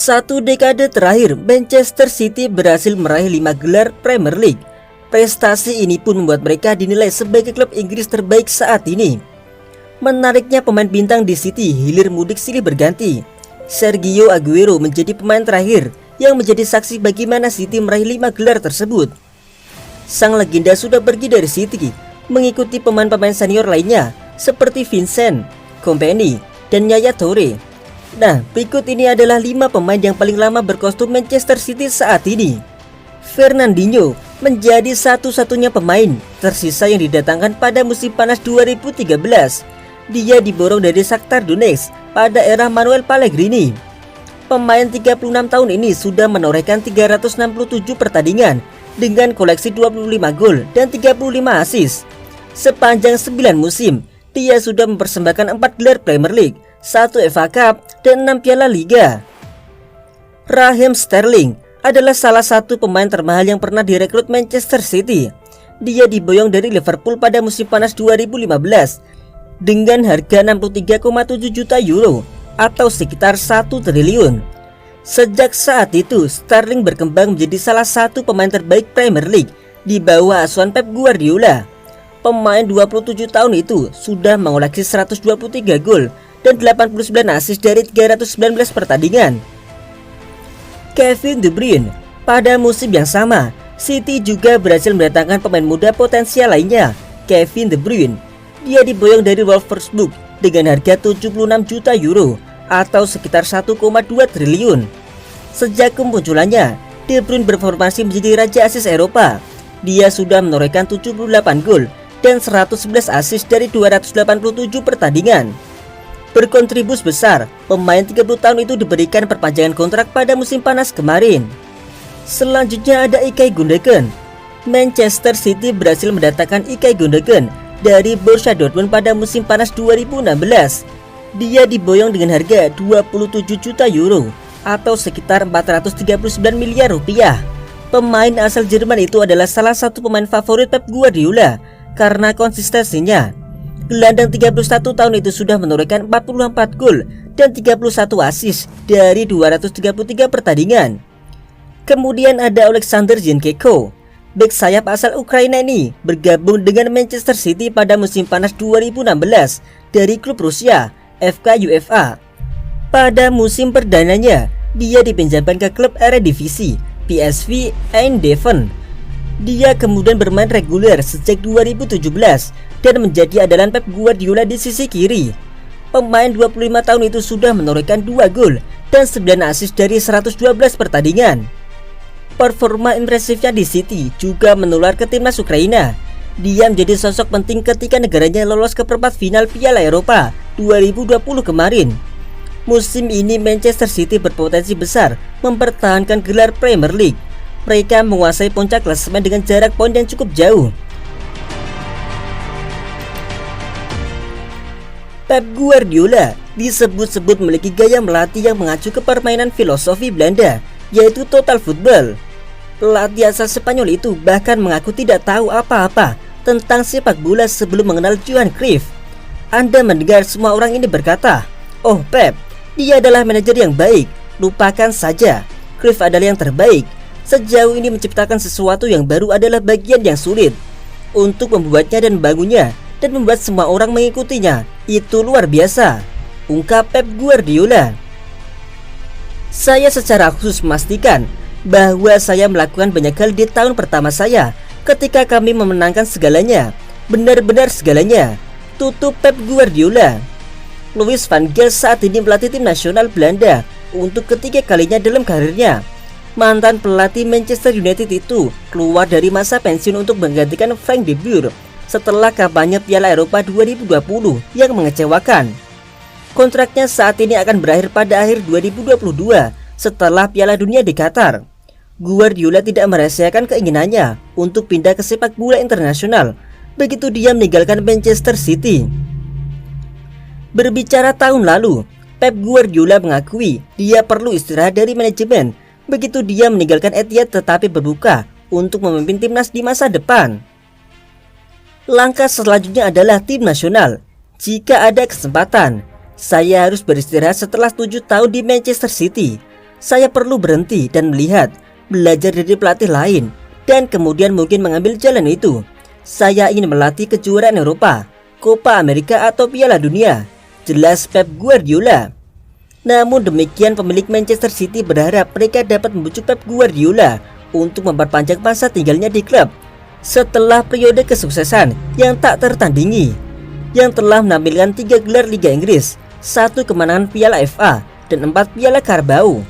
Satu dekade terakhir, Manchester City berhasil meraih 5 gelar Premier League. Prestasi ini pun membuat mereka dinilai sebagai klub Inggris terbaik saat ini. Menariknya, pemain bintang di City hilir mudik silih berganti. Sergio Aguero menjadi pemain terakhir yang menjadi saksi bagaimana City meraih 5 gelar tersebut. Sang legenda sudah pergi dari City, mengikuti pemain-pemain senior lainnya seperti Vincent Kompany dan Yaya Toure. Nah, berikut ini adalah 5 pemain yang paling lama berkostum Manchester City saat ini. Fernandinho menjadi satu-satunya pemain tersisa yang didatangkan pada musim panas 2013. Dia diborong dari Shakhtar Donetsk pada era Manuel Pellegrini. Pemain 36 tahun ini sudah menorehkan 367 pertandingan dengan koleksi 25 gol dan 35 assist. Sepanjang 9 musim, dia sudah mempersembahkan 4 gelar Premier League, 1 FA Cup, dan 6 Piala Liga. Raheem Sterling adalah salah satu pemain termahal yang pernah direkrut Manchester City. Dia diboyong dari Liverpool pada musim panas 2015 dengan harga 63,7 juta euro atau sekitar 1 triliun. Sejak saat itu, Sterling berkembang menjadi salah satu pemain terbaik Premier League di bawah asuhan Pep Guardiola. Pemain 27 tahun itu sudah mengoleksi 123 gol dan 89 assist dari 319 pertandingan. Kevin De Bruyne, pada musim yang sama, City juga berhasil mendatangkan pemain muda potensial lainnya, Kevin De Bruyne. Dia diboyong dari Wolfsburg dengan harga 76 juta euro atau sekitar 1,2 triliun. Sejak kemunculannya, De Bruyne berformasi menjadi raja assist Eropa. Dia sudah menorehkan 78 gol dan 111 assist dari 287 pertandingan. Berkontribusi besar, pemain 30 tahun itu diberikan perpanjangan kontrak pada musim panas kemarin. Selanjutnya ada Ilkay Gundogan. Manchester City berhasil mendatangkan Ilkay Gundogan dari Borussia Dortmund pada musim panas 2016. Dia diboyong dengan harga 27 juta euro atau sekitar 439 miliar rupiah. Pemain asal Jerman itu adalah salah satu pemain favorit Pep Guardiola karena konsistensinya. Gelandang 31 tahun itu sudah menorehkan 44 gol dan 31 assist dari 233 pertandingan. Kemudian ada Alexander Zinchenko. Bek sayap asal Ukraina ini bergabung dengan Manchester City pada musim panas 2016 dari klub Rusia FK UEFA. Pada musim perdananya, dia dipinjamkan ke klub Eredivisie PSV Eindhoven. Dia kemudian bermain reguler sejak 2017 dan menjadi andalan Pep Guardiola di sisi kiri. Pemain 25 tahun itu sudah menorehkan 2 gol dan 9 assist dari 112 pertandingan. Performa impresifnya di City juga menular ke timnas Ukraina. Dia menjadi sosok penting ketika negaranya lolos ke perempat final Piala Eropa 2020 kemarin. Musim ini Manchester City berpotensi besar mempertahankan gelar Premier League. Mereka menguasai puncak klasemen dengan jarak poin yang cukup jauh. Pep Guardiola disebut-sebut memiliki gaya melatih yang mengacu ke permainan filosofi Belanda, yaitu total football. Pelatih asal Spanyol itu bahkan mengaku tidak tahu apa-apa tentang sepak bola sebelum mengenal Johan Cruyff. Anda mendengar semua orang ini berkata, "Oh Pep, dia adalah manajer yang baik, lupakan saja. Cruyff adalah yang terbaik." Sejauh ini menciptakan sesuatu yang baru adalah bagian yang sulit. Untuk membuatnya dan membangunnya dan membuat semua orang mengikutinya, itu luar biasa, ungkap Pep Guardiola. Saya secara khusus memastikan bahwa saya melakukan banyak hal di tahun pertama saya ketika kami memenangkan segalanya, benar-benar segalanya, tutup Pep Guardiola. Louis van Gaal saat ini melatih tim nasional Belanda untuk ketiga kalinya dalam karirnya. Mantan pelatih Manchester United itu keluar dari masa pensiun untuk menggantikan Frank de Boer setelah kampanye Piala Eropa 2020 yang mengecewakan. Kontraknya saat ini akan berakhir pada akhir 2022 setelah Piala Dunia di Qatar. Guardiola tidak merahasiakan keinginannya untuk pindah ke sepak bola internasional begitu dia meninggalkan Manchester City. Berbicara tahun lalu, Pep Guardiola mengakui dia perlu istirahat dari manajemen begitu dia meninggalkan Etihad tetapi berbuka untuk memimpin timnas di masa depan. Langkah selanjutnya adalah tim nasional. Jika ada kesempatan, saya harus beristirahat setelah 7 tahun di Manchester City. saya perlu berhenti dan melihat, belajar dari pelatih lain, dan kemudian mungkin mengambil jalan itu. Saya ingin melatih kejuaraan Eropa, Copa America atau Piala Dunia. Jelas Pep Guardiola. Namun demikian, pemilik Manchester City berharap mereka dapat membujuk Pep Guardiola untuk memperpanjang masa tinggalnya di klub setelah periode kesuksesan yang tak tertandingi, yang telah menampilkan 3 gelar Liga Inggris, 1 kemenangan Piala FA, dan 4 Piala Carabao.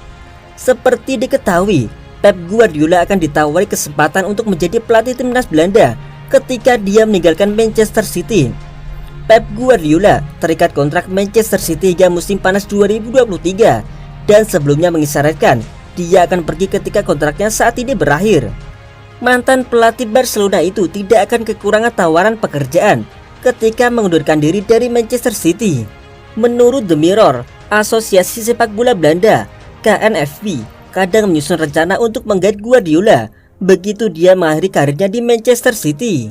Seperti diketahui, Pep Guardiola akan ditawari kesempatan untuk menjadi pelatih timnas Belanda ketika dia meninggalkan Manchester City. Pep Guardiola terikat kontrak Manchester City hingga musim panas 2023 dan sebelumnya mengisyaratkan dia akan pergi ketika kontraknya saat ini berakhir. Mantan pelatih Barcelona itu tidak akan kekurangan tawaran pekerjaan ketika mengundurkan diri dari Manchester City. Menurut The Mirror, Asosiasi Sepak Bola Belanda (KNVB) kadang menyusun rencana untuk menggait Guardiola begitu dia mengakhiri karirnya di Manchester City.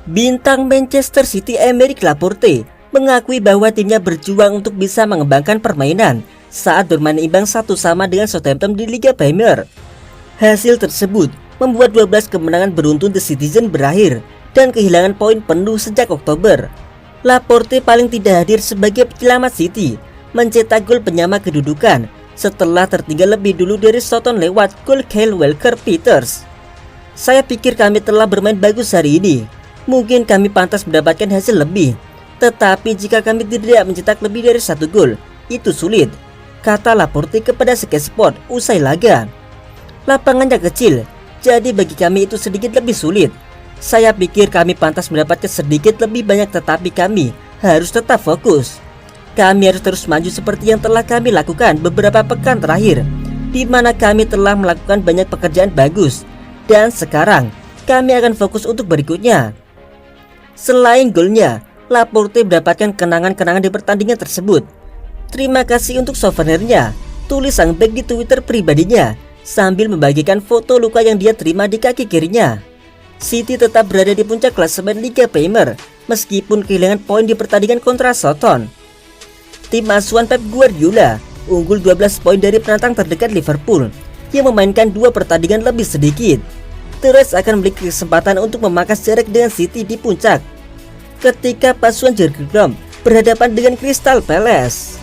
Bintang Manchester City Aymeric Laporte mengakui bahwa timnya berjuang untuk bisa mengembangkan permainan saat bermain imbang 1-1 dengan Southampton di Liga Premier. Hasil tersebut membuat 12 kemenangan beruntun The Citizen berakhir dan kehilangan poin penuh sejak Oktober. Laporte paling tidak hadir sebagai penyelamat City, mencetak gol penyama kedudukan setelah tertinggal lebih dulu dari Southampton lewat gol Kyle Walker-Peters. Saya pikir kami telah bermain bagus hari ini. Mungkin kami pantas mendapatkan hasil lebih, tetapi jika kami tidak mencetak lebih dari 1 gol, itu sulit, kata Laporte kepada Sky Sport usai laga. Lapangannya kecil, jadi bagi kami itu sedikit lebih sulit. Saya pikir kami pantas mendapatkan sedikit lebih banyak, tetapi kami harus tetap fokus. Kami harus terus maju seperti yang telah kami lakukan beberapa pekan terakhir, di mana kami telah melakukan banyak pekerjaan bagus, dan sekarang kami akan fokus untuk berikutnya. Selain golnya, Laporte mendapatkan kenangan-kenangan di pertandingan tersebut. Terima kasih untuk souvenirnya, tulis sang bek di Twitter pribadinya sambil membagikan foto luka yang dia terima di kaki kirinya. City tetap berada di puncak klasemen Liga Premier meskipun kehilangan poin di pertandingan kontra Southampton. Tim asuhan Pep Guardiola unggul 12 poin dari penantang terdekat Liverpool yang memainkan 2 pertandingan lebih sedikit. Terus akan memiliki kesempatan untuk memangkas jarak dengan City di puncak ketika pasukan Jurgen Klopp berhadapan dengan Crystal Palace.